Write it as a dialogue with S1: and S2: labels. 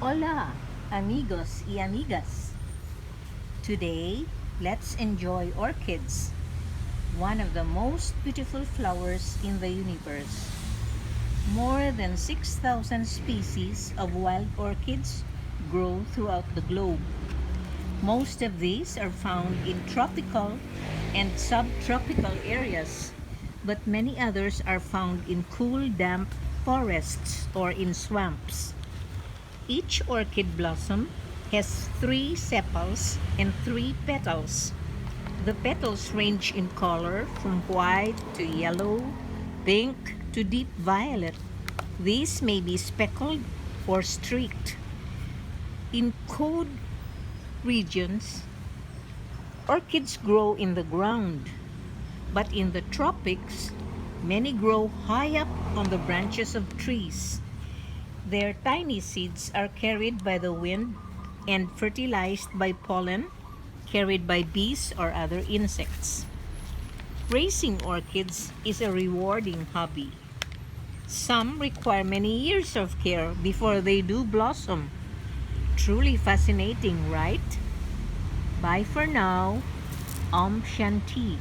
S1: Hola, amigos y amigas. Today, let's enjoy orchids, one of the most beautiful flowers in the universe. More than 6,000 species of wild orchids grow throughout the globe. Most of these are found in tropical and subtropical areas, but many others are found in cool, damp forests or in swamps. Each orchid blossom has three sepals and three petals. The petals range in color from white to yellow, pink to deep violet. These may be speckled or streaked. In cold regions, orchids grow in the ground, but in the tropics, many grow high up on the branches of trees. Their tiny seeds are carried by the wind and fertilized by pollen carried by bees or other insects. Raising orchids is a rewarding hobby. Some require many years of care before they do blossom. Truly fascinating, right? Bye for now. Om Shanti.